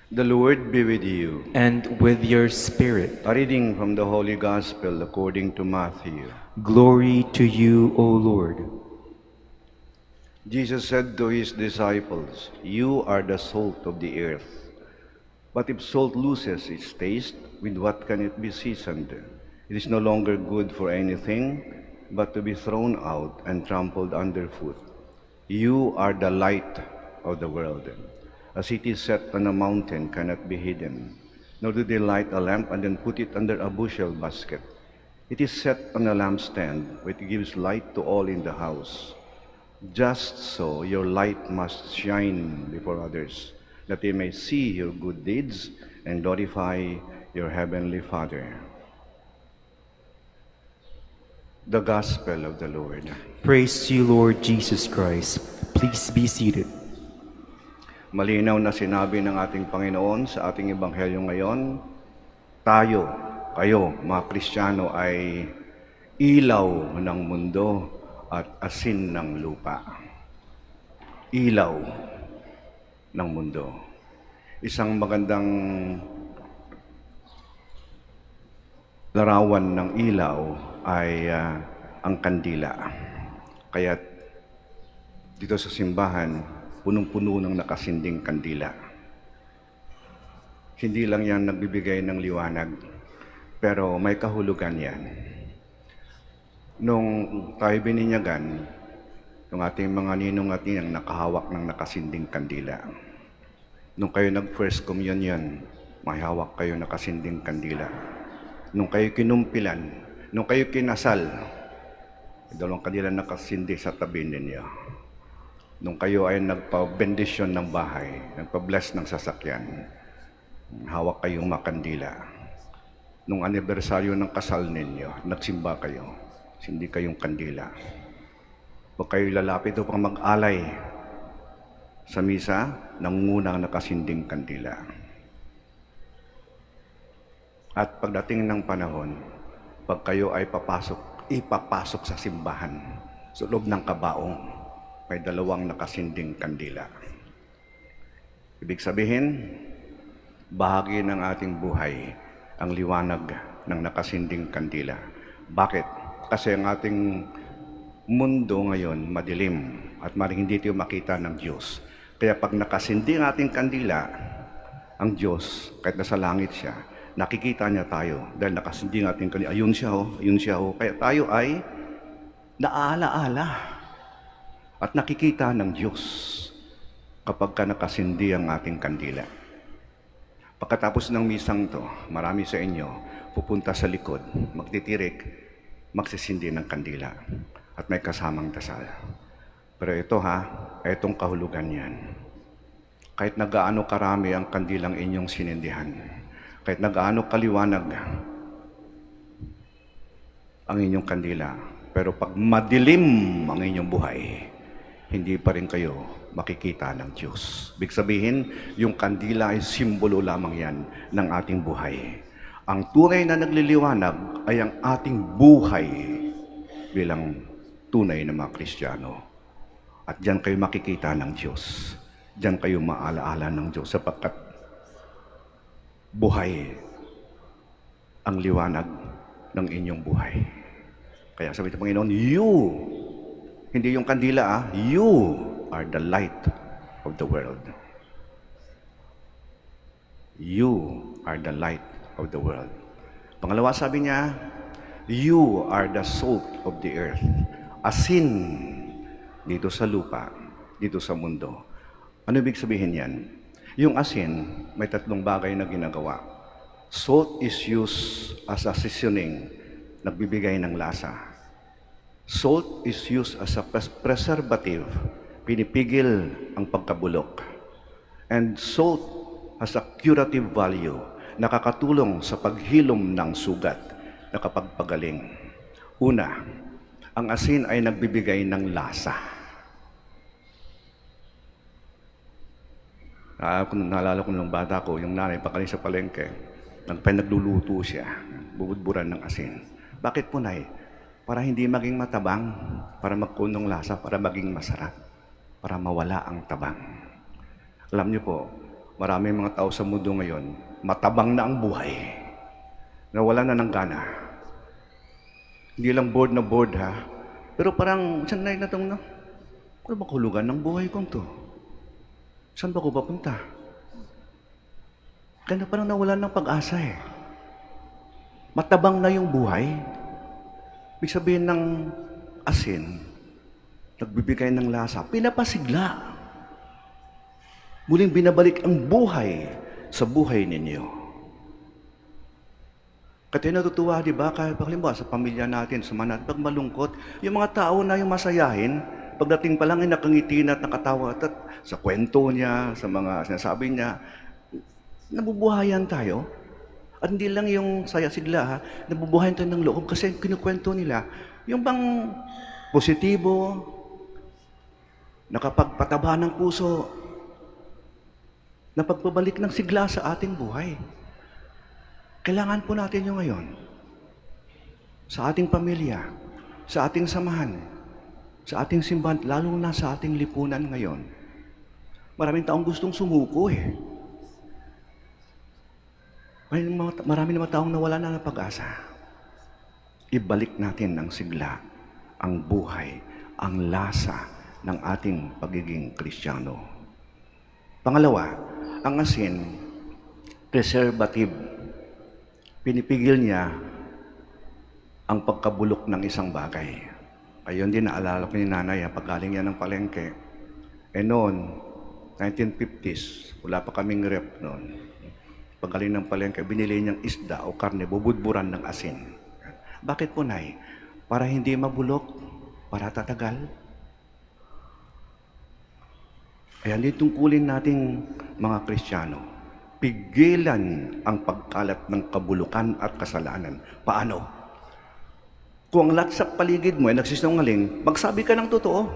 The Lord be with you. and with your spirit. A reading from the Holy Gospel according to Matthew. Glory to you, O Lord. Jesus said to his disciples, "You are the salt of the earth. But if salt loses its taste, with what can it be seasoned? It is no longer good for anything but to be thrown out and trampled underfoot. You are the light of the world. A city set on a mountain cannot be hidden, nor do they light a lamp and then put it under a bushel basket. It is set on a lampstand, which gives light to all in the house. Just so your light must shine before others, that they may see your good deeds and glorify your heavenly Father." The Gospel of the Lord. Praise to you, Lord Jesus Christ. Please be seated. Malinaw na sinabi ng ating Panginoon sa ating Ebanghelyo ngayon, tayo, kayo, mga Kristiyano ay ilaw ng mundo at asin ng lupa. Ilaw ng mundo. Isang magandang larawan ng ilaw ay ang kandila. Kaya dito sa simbahan, punong-puno ng nakasinding kandila. Hindi lang yan nagbibigay ng liwanag, pero may kahulugan yan. Nung tayo bininyagan, yung ating mga ninong at ninang nakahawak ng nakasinding kandila. Nung kayo nag-first communion, may hawak kayo nakasinding kandila. Nung kayo kinumpilan, nung kayo kinasal, dalawang kandila nakasindi sa tabi ninyo. Nung kayo ay nagpa-bendisyon ng bahay, nagpa-bless ng sasakyan, hawak kayong makandila. Nung anibersaryo ng kasal ninyo, nagsimba kayo, hindi kayong kandila. Huwag kayo lalapit upang mag-alay sa misa, nangungunang nakasinding kandila. At pagdating ng panahon, pag kayo ay ipapasok sa simbahan, sa loob ng kabaong, may dalawang nakasinding kandila. Ibig sabihin, bahagi ng ating buhay ang liwanag ng nakasinding kandila. Bakit? Kasi ang ating mundo ngayon madilim at maring hindi tayo makita ng Diyos. Kaya pag nakasindi ang ating kandila, ang Diyos, kahit nasa langit siya, nakikita niya tayo dahil nakasindi ang ating kandila. Ayun siya ho. Kaya tayo ay naaala-ala at nakikita ng Diyos kapag ka nakasindi ang ating kandila. Pagkatapos ng misang to, marami sa inyo pupunta sa likod, magtitirik, magsisindi ng kandila at may kasamang dasal. Pero itong kahulugan yan. Kahit nagaano karami ang kandilang inyong sinindihan, kahit nagaano kaliwanag ang inyong kandila, pero pag madilim ang inyong buhay, hindi pa rin kayo makikita ng Diyos. Ibig sabihin, yung kandila ay simbolo lamang yan ng ating buhay. Ang tunay na nagliliwanag ay ang ating buhay bilang tunay na mga Kristiyano. At diyan kayo makikita ng Diyos. Diyan kayo maalaala ng Diyos sapagkat buhay ang liwanag ng inyong buhay. Kaya sabi ng Panginoon, hindi yung kandila, you are the light of the world. You are the light of the world. Pangalawa, sabi niya, you are the salt of the earth. Asin dito sa lupa, dito sa mundo. Ano ibig sabihin yan? Yung asin, may tatlong bagay na ginagawa. Salt is used as a seasoning, nagbibigay ng lasa. Salt is used as a preservative, pinipigil ang pagkabulok. And salt has a curative value, nakakatulong sa paghilom ng sugat, nakapagpagaling. Una, ang asin ay nagbibigay ng lasa. Naalala ko nung bata ko, yung nanay pakaling sa palengke, nagluluto siya, bubudburan ng asin. Bakit po, Nay? Para hindi maging matabang, para magkunong lasa, para maging masarap, para mawala ang tabang. Alam niyo po, Maraming mga tao sa mundo ngayon, matabang na ang buhay. Nawala na ng gana. Hindi lang bored na bored ha. Pero parang, saan na itong no? Ano ba hulugan ng buhay kong to? Saan ba ko papunta? Kaya na parang nawala ng pag-asa eh. Matabang na yung buhay. Ibig sabihin ng asin, nagbibigay ng lasa, pinapasigla. Muling binabalik ang buhay sa buhay ninyo. Kaya natutuwa, di ba? Kahit halimbawa sa pamilya natin, sa mga pag malungkot, yung mga tao na yung masayahin, pagdating pa lang ay nakangiti na at nakatawa at sa kwento niya, sa mga sinasabi niya, nabubuhayan tayo. At hindi lang yung saya sigla, ha? Nabubuhayan tayo ng loob kasi kinukwento nila, yung bang positibo, nakapagpataba ng puso, na pagpabalik ng sigla sa ating buhay. Kailangan po natin yung ngayon. Sa ating pamilya, sa ating samahan, sa ating simbahan, lalo na sa ating lipunan ngayon. Maraming taong gustong sumuko eh. Marami naman taong nawala na ng pag-asa. Ibalik natin ang sigla, ang buhay, ang lasa ng ating pagiging Kristiyano. Pangalawa, ang asin, preservative. Pinipigil niya ang pagkabulok ng isang bagay. Ayun din, naalala ko ni nanay, paggaling niya ng palengke. Noon, 1950s, wala pa kaming rep noon. Paggaling ng palengke, binili niyang isda o karne, bubudburan ng asin. Bakit po, Nay? Para hindi mabulok, para tatagal. Kaya hindi tungkulin nating mga Kristiyano, pigilan ang pagkalat ng kabulukan at kasalanan. Paano? Kung ang lahat sa paligid mo ay nagsisinungaling, magsabi ka ng totoo.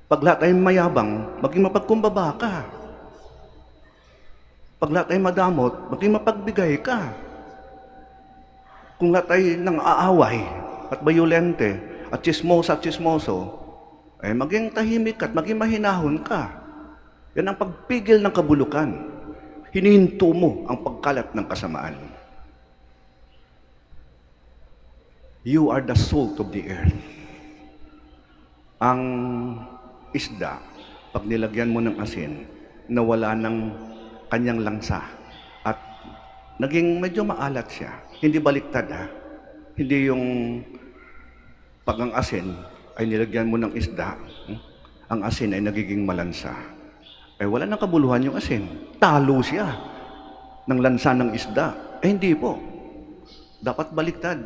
Pag lahat ay mayabang, maging mapagkumbaba ka. Pag lahat ay madamot, maging mapagbigay ka. Kung lahat ay nang aaway at bayolente at chismoso, ay maging tahimik at maging mahinahon ka. Yan ang pagpigil ng kabulukan. Hinihinto mo ang pagkalat ng kasamaan. You are the salt of the earth. Ang isda, pag nilagyan mo ng asin, nawala ng kanyang langsa at naging medyo maalat siya. Hindi baliktad ha. Hindi yung pag ang asin ay nilagyan mo ng isda, ang asin ay nagiging malansa. Wala nang kabuluhan yung asin. Talo siya ng lansa ng isda. Hindi po. Dapat baliktad.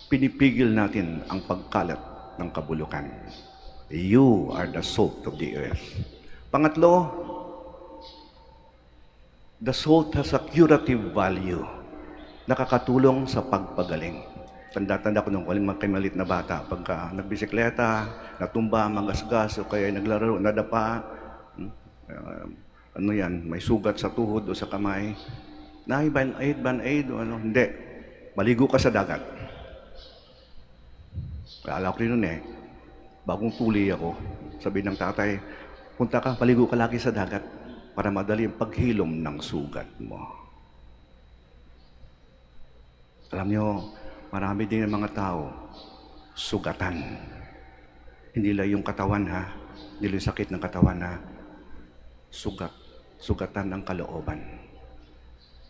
Pinipigil natin ang pagkalat ng kabulukan. You are the salt of the earth. Pangatlo, the salt has a curative value. Nakakatulong sa pagpagaling. Tanda-tanda ko nung malit na bata, pagka nagbisikleta, natumba, magasgas, o kaya naglalaro, nadapa, may sugat sa tuhod o sa kamay. Band-aid, o ano, hindi. Maligo ka sa dagat. Alam ko rin nun bagong tuli ako, sabi ng tatay, punta ka, paligo ka lagi sa dagat para madali ang paghilom ng sugat mo. Alam nyo, marami din ang mga tao, sugatan. Hindi lang yung katawan ha, hindi lang yung sakit ng katawan ha, sugatan ng kalooban.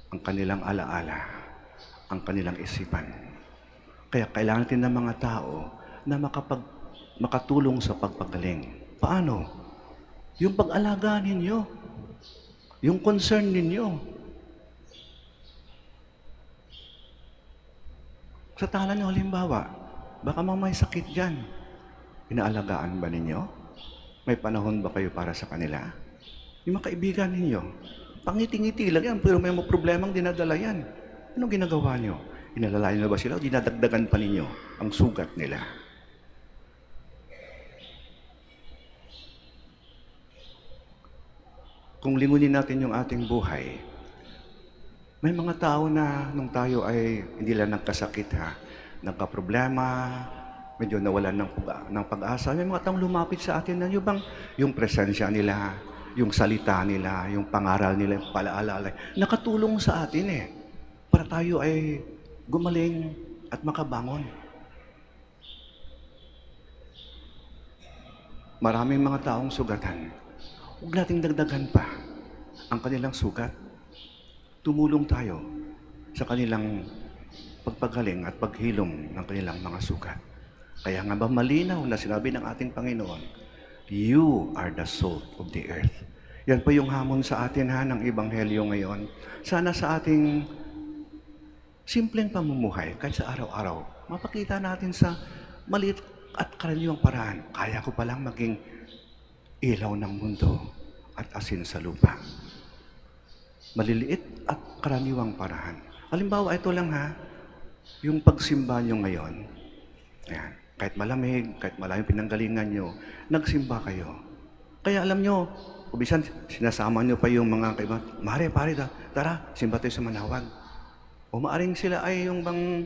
Ang kanilang alaala, ang kanilang isipan. Kaya kailangan natin ng mga tao na makatulong sa pagpagaling. Paano? Yung pag-alaga ninyo. Yung concern ninyo. Sa tala nyo, halimbawa, baka may sakit dyan. Inaalagaan ba ninyo? May panahon ba kayo para sa kanila? Yung mga kaibigan ninyo, pangiti-ngiti lang yan, pero may mga problemang dinadala yan. Anong ginagawa nyo? Inalalayan na ba sila o dinadagdagan pa ninyo ang sugat nila? Kung lingunin natin yung ating buhay, may mga tao na nung tayo ay hindi lang nagkasakit ha, nagka-problema, medyo nawalan ng pag-asa. May mga taong lumapit sa atin na yung presensya nila, yung salita nila, yung pangaral nila, yung paalala, nakatulong sa atin para tayo ay gumaling at makabangon. Maraming mga taong sugatan. Huwag nating dagdagan pa ang kanilang sugat. Tumulong tayo sa kanilang pagpagaling at paghilom ng kanilang mga sugat. Kaya nga ba malinaw na sinabi ng ating Panginoon, you are the salt of the earth. Yan po yung hamon sa atin ng Ebanghelyo ngayon. Sana sa ating simpleng pamumuhay, kahit sa araw-araw, mapakita natin sa maliit at karaniwang paraan, kaya ko palang maging ilaw ng mundo at asin sa lupa. Maliliit at karaniwang paraan. Halimbawa, ito lang yung pagsimba nyo ngayon. Ayan, kahit malamig, kahit malaming pinanggalingan nyo, nagsimba kayo. Kaya alam nyo, kubisan, sinasama nyo pa yung mga kaiba, Mare, pare, tara, simba tayo sa Manawag. O maaring sila ay yung bang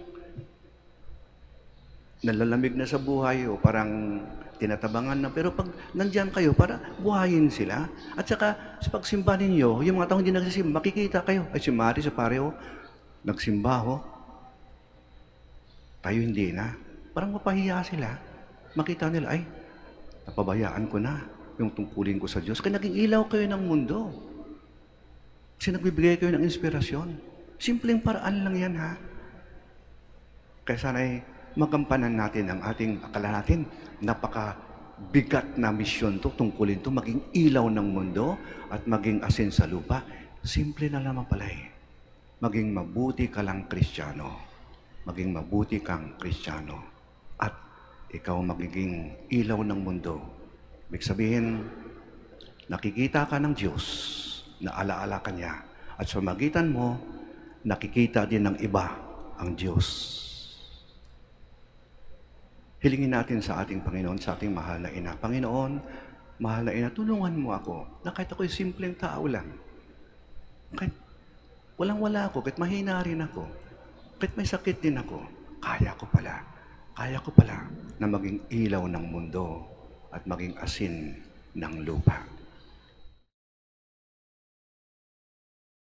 nalalamig na sa buhay o parang tinatabangan na. Pero pag nandyan kayo, para buhayin sila. At saka sa pagsimba ninyo, yung mga taong hindi nagsisimba, makikita kayo. Ay si Mari, sa pare, nagsimba, tayo hindi na. Parang mapahiya sila. Makita nila, ay, napabayaan ko na yung tungkulin ko sa Diyos. Kaya naging ilaw kayo ng mundo. Kasi nagbibigay kayo ng inspirasyon. Simpleng paraan lang yan, Kaya sana'y magampanan natin ang ating, akala natin, napakabigat na misyon to, tungkulin to, maging ilaw ng mundo at maging asin sa lupa. Simple na naman pala Maging mabuti ka lang Kristiyano. Maging mabuti kang Kristiyano. At ikaw magiging ilaw ng mundo. Ibig sabihin, nakikita ka ng Diyos, na alaala ka niya. At sa magitan mo, nakikita din ng iba ang Diyos. Hilingin natin sa ating Panginoon, sa ating mahal na Ina. Panginoon, mahal na Ina, tulungan mo ako na kahit ako'y simpleng tao lang. Kahit walang-wala ako, kahit mahina rin ako, kahit may sakit din ako, kaya ko pala na maging ilaw ng mundo at maging asin ng lupa.